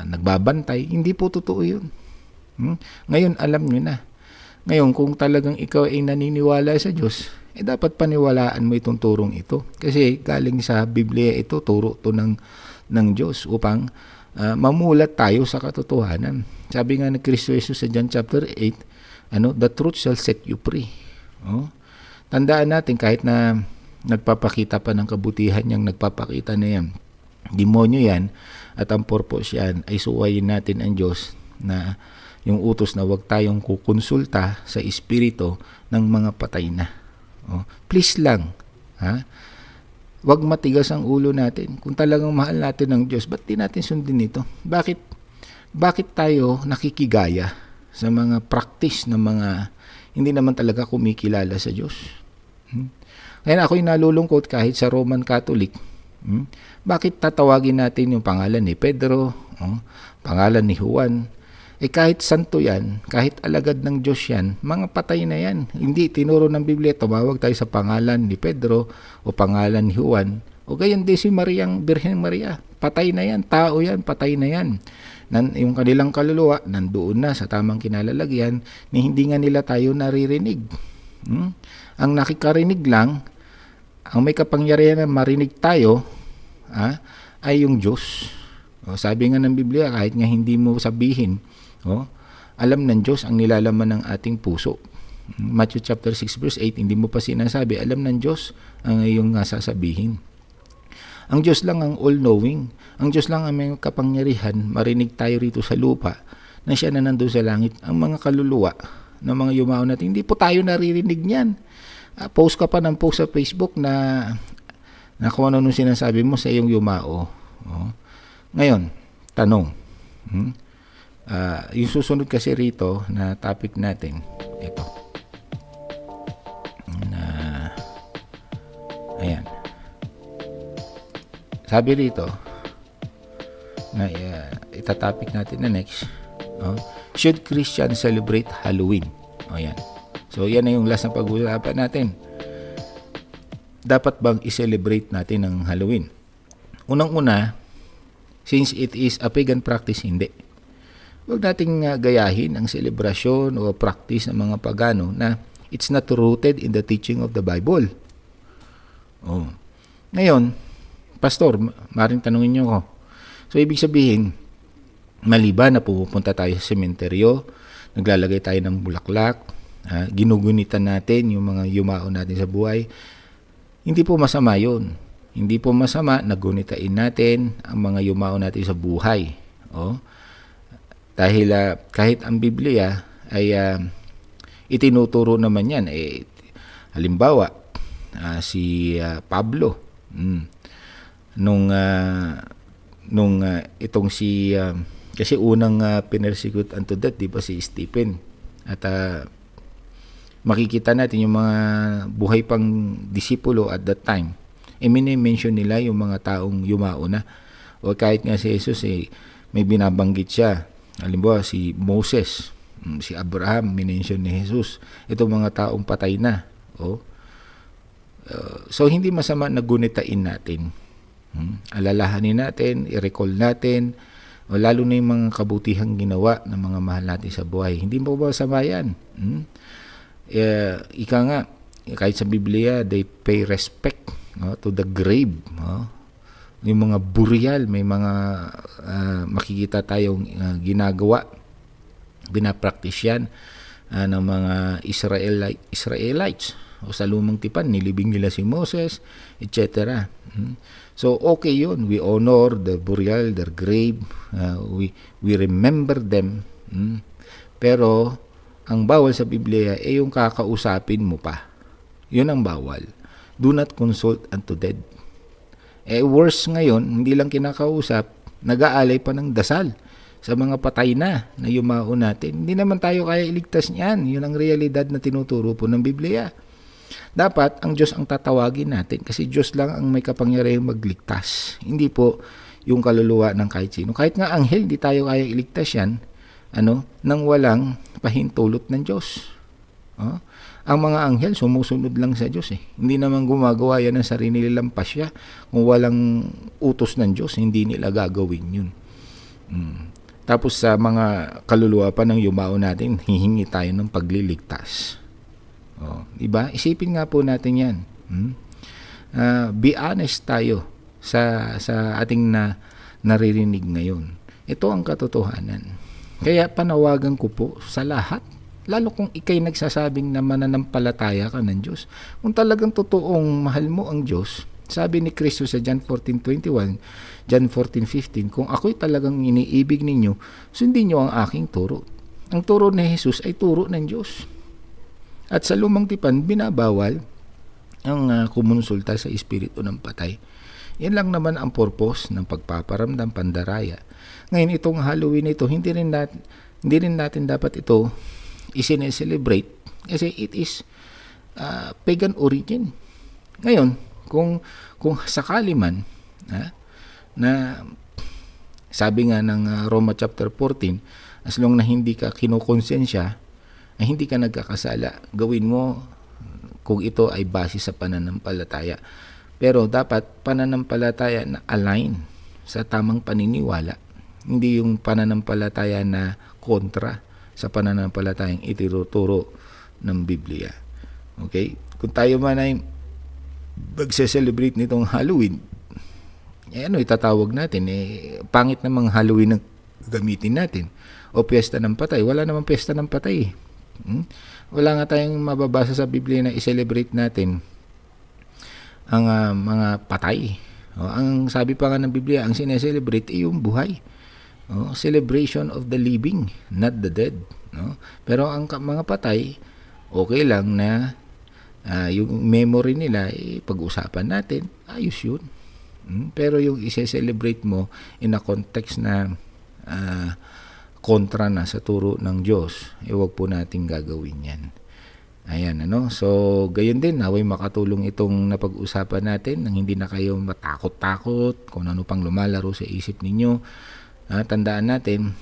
nagbabantay. Hindi po totoo yun. Ngayon, alam nyo na. Ngayon, kung talagang ikaw ay naniniwala sa Diyos, dapat paniwalaan mo itong turong ito. Kasi galing sa Biblia ito, turo to ng Diyos upang mamulat tayo sa katotohanan. Sabi nga ni Kristo Jesus sa John chapter 8, the truth shall set you free. Tandaan natin kahit na nagpapakita pa ng kabutihan niyang nagpapakita na yan, demonyo yan, at ang purpose yan ay suwayin natin ang Diyos na yung utos na huwag tayong kukonsulta sa espiritu ng mga patay na. Please lang, huwag matigas ang ulo natin. Kung talagang mahal natin ng Diyos, ba't di natin sundin ito? Bakit bakit tayo nakikigaya sa mga practice ng mga hindi naman talaga kumikilala sa Diyos? Kaya ako'y nalulungkot kahit sa Roman Catholic. Bakit tatawagin natin yung pangalan ni Pedro, pangalan ni Juan? Kahit santo yan, kahit alagad ng Diyos yan, mga patay na yan. Hindi tinuro ng Biblia, tumawag tayo sa pangalan ni Pedro o pangalan ni Juan. O gayon din si Mariang Birhen Maria. Patay na yan, tao yan, patay na yan. Yung kanilang kaluluwa, nandoon na sa tamang kinalalagyan, ni hindi nga nila tayo naririnig. Ang nakikarinig lang, ang may kapangyarihan na marinig tayo, ay yung Diyos. Sabi nga ng Biblia, kahit nga hindi mo sabihin, alam ng Diyos ang nilalaman ng ating puso. Matthew chapter 6 verse 8, hindi mo pa sinasabi, alam ng Diyos ang iyong sasabihin. Ang Diyos lang ang all-knowing. Ang Diyos lang ang may kapangyarihan, marinig tayo rito sa lupa, na siya na nandun sa langit. Ang mga kaluluwa ng mga yumao natin, hindi po tayo naririnig niyan. Post ka pa ng post sa Facebook na kung ano nung sinasabi mo sa iyong yumao. Ngayon, tanong. Yung susunod kasi rito na topic natin, ito. Ayan. Sabi rito, na itatopic natin na next, should Christians celebrate Halloween? Ayan. So, yan na yung last na pag-uusapan natin. Dapat bang i-celebrate natin ang Halloween? Unang-una, since it is a pagan practice, hindi. Huwag nating gayahin ang selebrasyon o practice ng mga pagano na it's not rooted in the teaching of the Bible. Ngayon, Pastor, maaaring tanungin niyo ako. So, ibig sabihin, maliban na pupunta tayo sa sementeryo, naglalagay tayo ng bulaklak, ginugunitan natin yung mga yumao natin sa buhay, hindi po masama yun. Hindi po masama na gunitain natin ang mga yumao natin sa buhay. Dahil kahit ang Biblia ay itinuturo naman yan. Halimbawa, si Pablo, nung itong si kasi unang pinersecute unto death, di ba, si Stephen, at makikita natin yung mga buhay pang disipulo at that time, mini-mention nila yung mga taong yumao na, o kahit nga si Jesus may binabanggit siya. Halimbawa si Moses, si Abraham, minention ni Jesus, itong mga taong patay na. So hindi masama na gunitain natin, alalahanin natin, i-recall natin, o lalo na yung mga kabutihang ginawa ng mga mahal natin sa buhay. Hindi mo ba masama yan? Ika nga, kahit sa Biblia, they pay respect to the grave. Yung mga burial, may mga makikita tayong ginagawa, binapractice yan ng mga Israelites. O sa lumang tipan, nilibing nila si Moses, etc. So, okay yun. We honor the burial, their grave. We remember them. Pero, ang bawal sa Biblia ay yung kakausapin mo pa. Yun ang bawal. Do not consult unto dead. Worse ngayon, hindi lang kinakausap, nag-aalay pa ng dasal sa mga patay na yumao natin. Hindi naman tayo kaya iligtas niyan. Yun ang realidad na tinuturo po ng Biblia. Dapat ang Diyos ang tatawagin natin kasi Diyos lang ang may kapangyarihang magligtas. Hindi po yung kaluluwa ng kahit sino. Kahit nga anghel, hindi tayo kaya iligtas yan nang walang pahintulot ng Diyos. Ang mga anghel sumusunod lang sa Diyos. Hindi naman gumagawa yan ng sarili nilang pasya. Kung walang utos ng Diyos, hindi nila gagawin yun. Tapos sa mga kaluluwa pa ng yumao natin, hihingi tayo ng pagliligtas. Diba? Isipin nga po natin yan. Be honest tayo sa ating naririnig ngayon. Ito ang katotohanan. Kaya panawagan ko po sa lahat, lalo kung ikay nagsasabing na mananampalataya ka ng Diyos. Kung talagang totoong mahal mo ang Diyos, sabi ni Kristo sa John 14:21, John 14:15, kung ako'y talagang iniibig ninyo, sundin nyo ang aking turo. Ang turo ni Jesus ay turo ng Diyos. At sa lumang tipan, binabawal ang kumonsulta sa espiritu ng patay. Yan lang naman ang purpose ng pagpaparamdam, pandaraya. Ngayon, itong Halloween ito, hindi rin natin dapat ito isine-celebrate kasi it is pagan origin. Ngayon, kung sakali man na sabi nga ng Roma chapter 14, as long na hindi ka kinukonsensya, ay hindi ka nagkakasala. Gawin mo kung ito ay base sa pananampalataya. Pero dapat pananampalataya na align sa tamang paniniwala. Hindi yung pananampalataya na kontra sa pananampalatayang itinuturo ng Biblia. Okay? Kung tayo man ay magse-celebrate nitong Halloween, ano itatawag natin? Pangit namang Halloween ang gamitin natin. O piyesta ng patay. Wala namang piyesta ng patay. Wala nga tayong mababasa sa Biblia na i-celebrate natin ang mga patay. Ang sabi pa nga ng Biblia, ang sineselebrate ay yung buhay. Celebration of the living, not the dead. Pero ang mga patay, okay lang na yung memory nila, pag-usapan natin, ayos yun. Pero yung i-celebrate mo in a context na kontra na sa turo ng Diyos, huwag po nating gagawin yan. Ayan, So, gayon din, naway makatulong itong napag-usapan natin nang hindi na kayo matakot-takot kung ano pang lumalaro sa isip ninyo. Tandaan natin,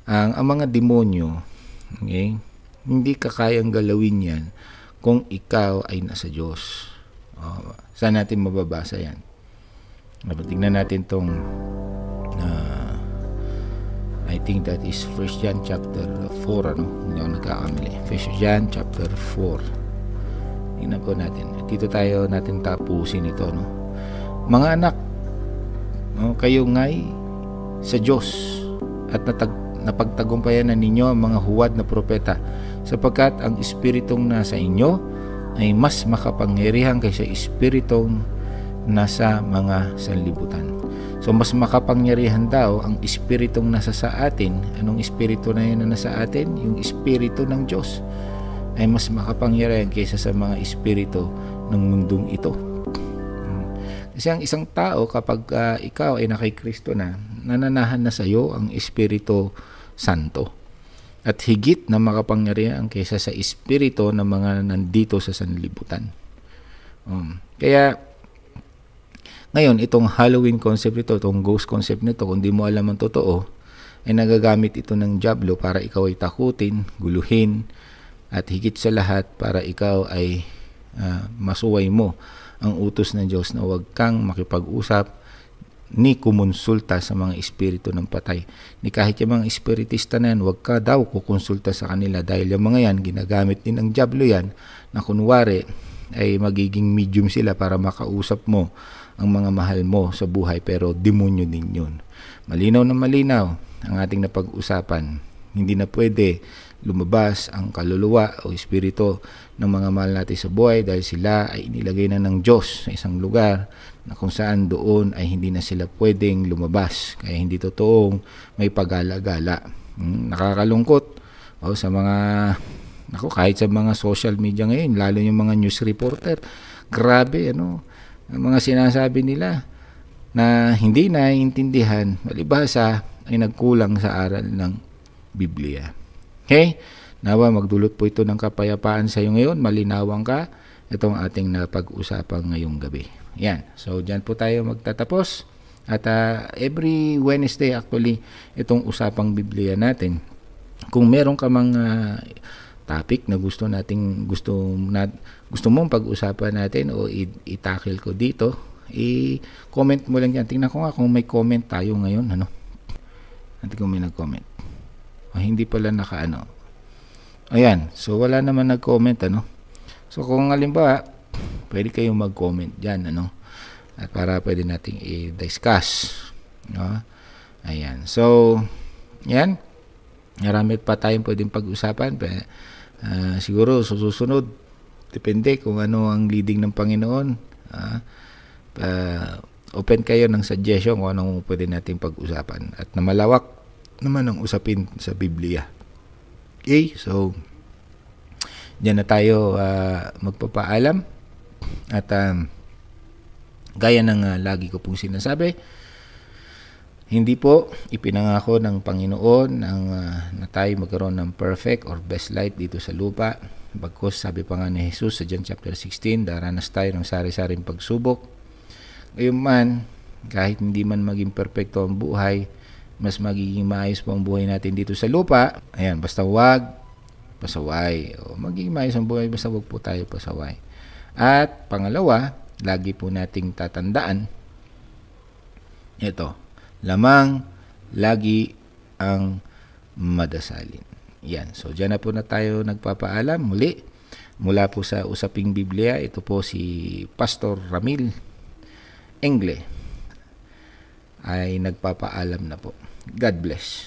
ang mga demonyo, okay, hindi ka kayang galawin yan kung ikaw ay nasa Diyos. Saan natin mababasa yan? Tingnan natin itong I think that is 1 John chapter 4, hindi ako nagkakamali. 1 John chapter 4. Tingnan po natin. Dito tayo natin tapusin ito, Mga anak, kayo nga'y sa Diyos at napagtagumpayan na ninyo ang mga huwad na propeta, sapagkat ang espiritong nasa inyo ay mas makapangyarihan kaysa espiritong nasa mga sanlibutan. So, mas makapangyarihan daw ang espiritong nasa sa atin. Anong espiritu na yun na nasa atin? Yung espiritu ng Diyos ay mas makapangyarihan kaysa sa mga espiritu ng mundong ito. Kasi ang isang tao, kapag ikaw ay nakikristo na, nananahan na sa iyo ang Espiritu Santo. At higit na makapangyarihan kaysa sa espiritu ng mga nandito sa sanlibutan. Kaya, ngayon, itong Halloween concept nito, itong ghost concept nito, kung di mo alam ang totoo, ay nagagamit ito ng dyablo para ikaw ay takutin, guluhin, at higit sa lahat para ikaw ay masuway mo ang utos ng Diyos na huwag kang makipag-usap ni kumonsulta sa mga espiritu ng patay. Ni kahit yung mga espiritista na yan, huwag ka daw kukonsulta sa kanila dahil yung mga yan, ginagamit din ng dyablo yan na kunwari ay magiging medium sila para makausap mo ang mga mahal mo sa buhay, pero demonyo din yun. Malinaw na malinaw ang ating napag-usapan. Hindi na pwede lumabas ang kaluluwa o espiritu ng mga mahal natin sa buhay dahil sila ay inilagay na ng Diyos sa isang lugar na kung saan doon ay hindi na sila pwedeng lumabas. Kaya hindi totoong may pagala-gala. Nakakalungkot sa mga kahit sa mga social media ngayon, lalo yung mga news reporter, grabe ang mga sinasabi nila na hindi naiintindihan, malibhasa ay nagkulang sa aral ng Biblia. Okay? Nawa magdulot po ito ng kapayapaan sa iyo ngayon, malinawan ka itong ating napag-usapan ngayong gabi. Yan. So, dyan po tayo magtatapos. At every Wednesday actually, itong usapang Biblia natin. Kung meron ka mang topic na gusto mong pag-usapan natin o itakil ko dito, i-comment mo lang yan. Tingnan ko nga kung may comment tayo ngayon. Natin kung may nag-comment. Hindi pala Ayan. So, wala naman nag-comment. So, kung halimbawa, pwede kayong mag-comment dyan. At para pwede nating i-discuss. Ayan. So, yan. Marami pa tayong pwedeng pag-usapan. Siguro susunod, depende kung ano ang leading ng Panginoon. Open kayo ng suggestion kung anong pwede nating pag-usapan at na malawak naman ang usapin sa Biblia. Okay, so diyan na tayo magpapaalam at Gaya ng lagi ko pong sinasabi, hindi po ipinangako ng Panginoon na tayo magkaroon ng perfect or best life dito sa lupa. Bagkus sabi pa nga ni Jesus sa John chapter 16, daranas tayo ng sari-saring pagsubok. Ngayon man, kahit hindi man maging perfecto ang buhay, mas magiging maayos po ang buhay natin dito sa lupa. Ayan, basta wag pasaway. O magiging maayos ang buhay, basta wag po tayo pasaway. At pangalawa, lagi po nating tatandaan, ito, lamang lagi ang madasalin. Yan. So, dyan na po na tayo nagpapaalam. Muli, mula po sa Usaping Biblia, ito po si Pastor Ramil Engle ay nagpapaalam na po. God bless.